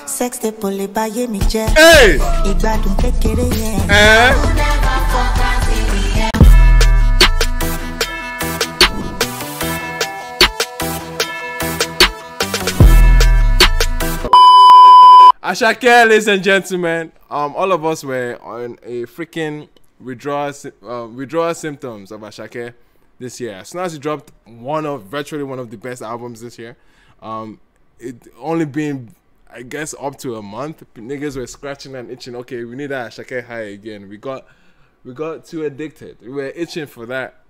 Sex de pole baye mi je. Hey! Igbadun kekere yen. Asake, ladies and gentlemen, all of us were on a freaking withdrawal symptoms of Asake this year. As soon as he dropped virtually one of the best albums this year, it only been, I guess, up to a month, niggas were scratching and itching. Okay, we need that Asake high again. We got too addicted. We were itching for that,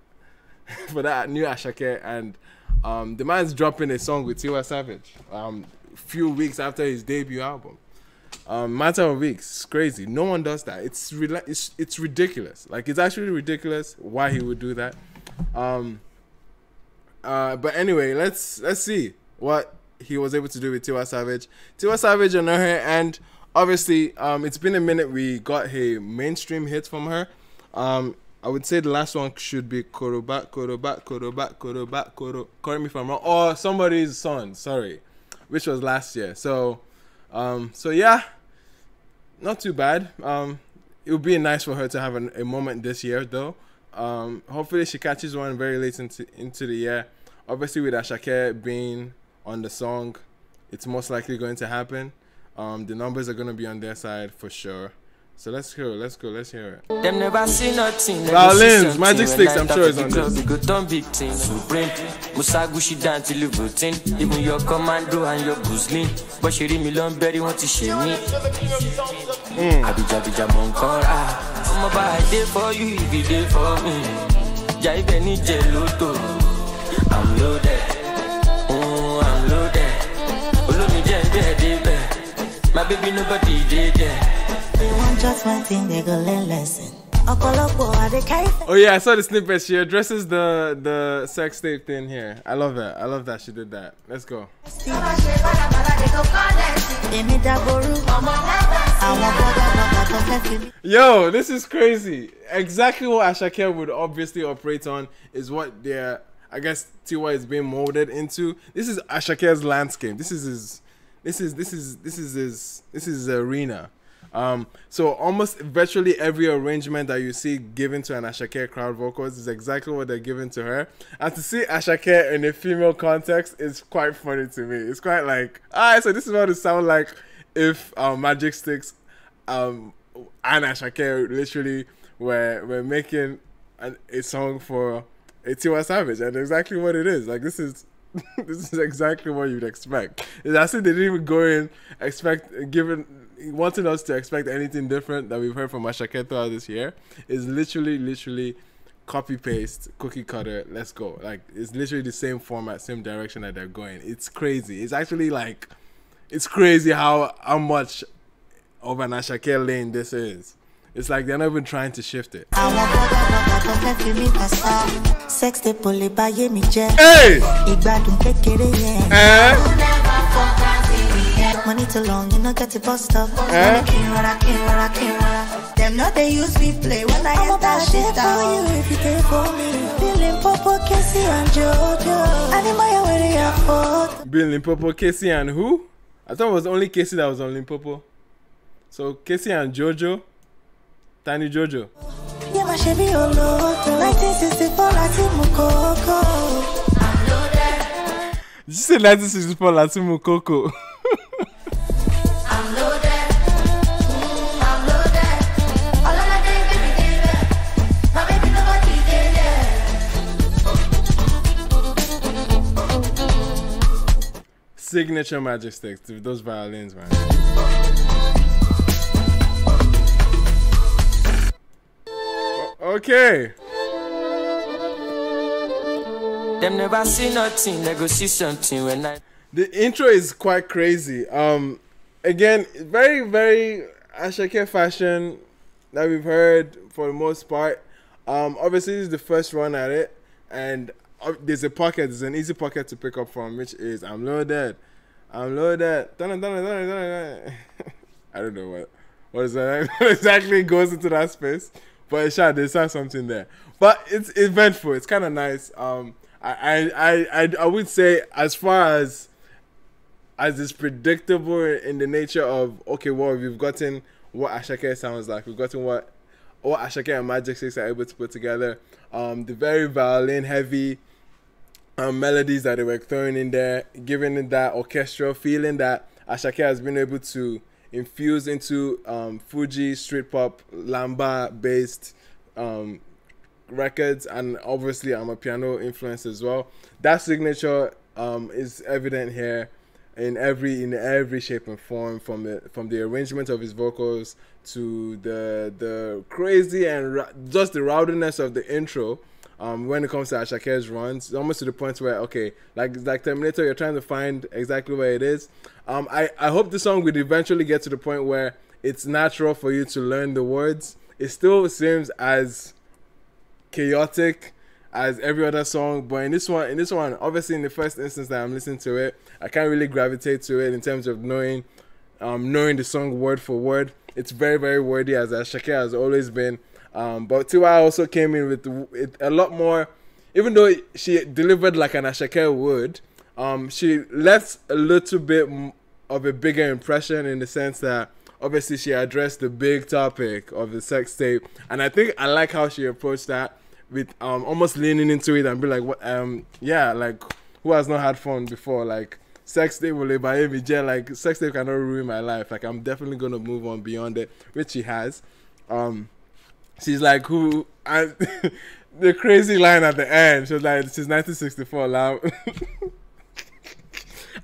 for that new Asake, and the man's dropping a song with Tiwa Savage. Few weeks after his debut album. Matter of weeks. It's crazy. No one does that. It's ridiculous. Like, it's actually ridiculous why he would do that. But anyway, let's see what he was able to do with Tiwa Savage. Tiwa Savage on her end, obviously, it's been a minute we got a mainstream hit from her. I would say the last one should be correct me if I'm wrong, or Somebody's Son, sorry, which was last year. So yeah, not too bad. It would be nice for her to have a moment this year, though. Hopefully she catches one very late into the year. Obviously, with Asake being on the song, it's most likely going to happen. The numbers are going to be on their side for sure. So let's hear it. Them never see nothing. Violins, Magic Sticks, I'm sure it's on this. Even your commando and your Guzlin. But she me long berry want to shame me. Abija Monkora. I'm about day for you, if you day for me. Jaibe ni jeloto. I'm loaded. Oh, I'm loaded. Olomi jembe. My baby nobody did there. Just one thing, they go learn lesson. Oh yeah, I saw the snippet. She addresses the sex tape thing here. I love that. I love that she did that. Let's go. Yo, this is crazy. Exactly what Asake would obviously operate on is what I guess Tiwa is being molded into. This is Ashake's landscape. This is his arena. So almost virtually every arrangement that you see given to an Asake crowd vocals is exactly what they're giving to her. And to see Asake in a female context is quite funny to me. It's quite like, so this is what it sounds like if Magic Sticks and Asake literally were making a song for a Tiwa Savage, and exactly what it is. Like, this is this is exactly what you'd expect. It's as if they didn't even go in wanting us to expect anything different that we've heard from Asake throughout this year. Is literally copy paste, cookie cutter, let's go. Like, it's literally the same format, same direction that they're going. It's crazy. It's actually like, it's crazy how much of an Asake lane this is. It's like they're not even trying to shift it. Hey! Money too long, you know, get to bust up. Them not they use me play when I get that shit down. If you take for me, Feeling Popo, Casey and Jojo. Animaya where they afford. Bill Limpopo, Casey and who? I thought it was only Casey that was on Limpopo. So Casey and Jojo, Tiny Jojo. Yeah, my Chevy Olo, 1964 Latin Mukoko. Did you say 1964 Latin Mukoko? Signature Magic Sticks, dude, those violins, man. Okay. Them never see nothing, they go see something when I. The intro is quite crazy. Again, very, very Asake fashion that we've heard for the most part. Obviously, this is the first run at it, and there's an easy pocket to pick up from, which is I'm loaded. I don't know what is that exactly goes into that space, but there's something there. But it's eventful. It's kind of nice. I would say, as far as as is predictable in the nature of, okay, well, we've gotten what Asake sounds like. We've gotten what Asake and Magic 6 are able to put together. The very violin heavy melodies that they were throwing in there, giving it that orchestral feeling that Asake has been able to infuse into Fuji street pop lamba based records, and obviously I'm a piano influence as well. That signature is evident here in every shape and form, from the arrangement of his vocals to the crazy and just the rowdiness of the intro. When it comes to Ashake's runs, almost to the point where, okay, like Terminator, you're trying to find exactly where it is. I hope the song would eventually get to the point where it's natural for you to learn the words. It still seems as chaotic as every other song, but in this one, obviously in the first instance that I'm listening to it, I can't really gravitate to it in terms of knowing the song word for word. It's very, very wordy, as Asake has always been. But Tiwa also came in with a lot more, even though she delivered like an Asake would, she left a little bit of a bigger impression, in the sense that obviously she addressed the big topic of the sex tape, and I think I like how she approached that with almost leaning into it and be like, what, yeah, like, who has not had fun before? Like, sex tape will like, sex tape cannot ruin my life. Like, I'm definitely gonna move on beyond it, which she has. She's like, who? The crazy line at the end. She was like, "Since 1964, love."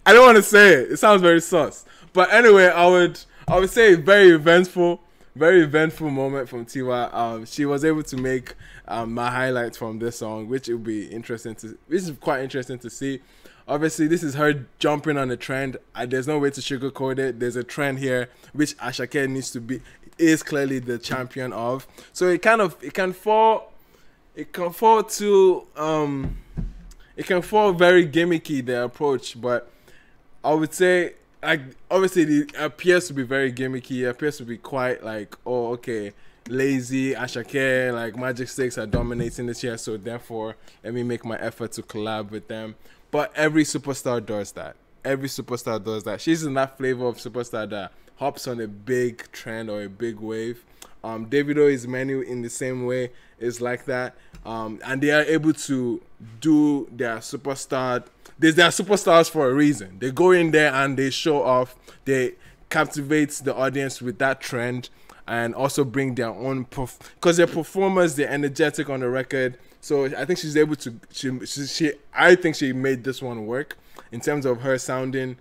I don't want to say it. It sounds very sus. But anyway, I would say very eventful moment from Tiwa. She was able to make my highlights from this song, which will be interesting to. This is quite interesting to see. Obviously, this is her jumping on a trend. There's no way to sugarcoat it. There's a trend here which Asake is clearly the champion of. So it can fall very gimmicky, the approach, but I would say, like, obviously it appears to be very gimmicky. It appears to be quite like, oh, okay, lazy. Asake, like, Magic 6 are dominating this year, so therefore let me make my effort to collab with them. But every superstar does that. Every superstar does that. She's in that flavor of superstar that hops on a big trend or a big wave. Davido is many in the same way, is like that. And they are able to do their superstar. They're superstars for a reason. They go in there and they show off. They captivate the audience with that trend, and also bring their own because they're performers. They're energetic on the record. So I think she's able to. I think she made this one work in terms of her sounding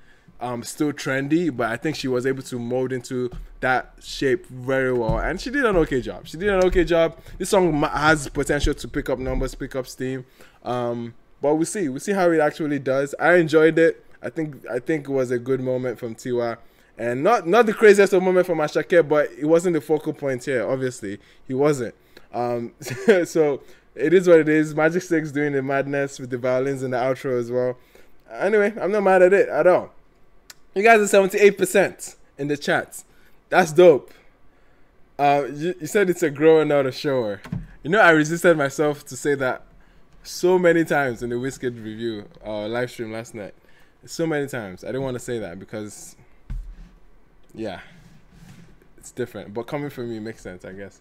still trendy, but I think she was able to mold into that shape very well, and she did an okay job. This song has potential to pick up numbers, pick up steam, but we'll see how it actually does. I enjoyed it. I think it was a good moment from Tiwa, and not the craziest of moment from Asake, but it wasn't the focal point here. Obviously, he wasn't. So it is what it is. Magic 6 doing the madness with the violins in the outro as well. Anyway, I'm not mad at it at all. You guys are 78% in the chat. That's dope. You said it's a grower, not a shower. You know, I resisted myself to say that so many times in the Wizkid review live stream last night. So many times. I didn't want to say that because, yeah, it's different. But coming from me makes sense, I guess.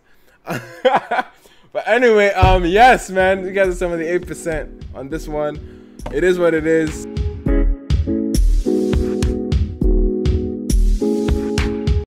But anyway, yes, man. You guys are 78% on this one. It is what it is.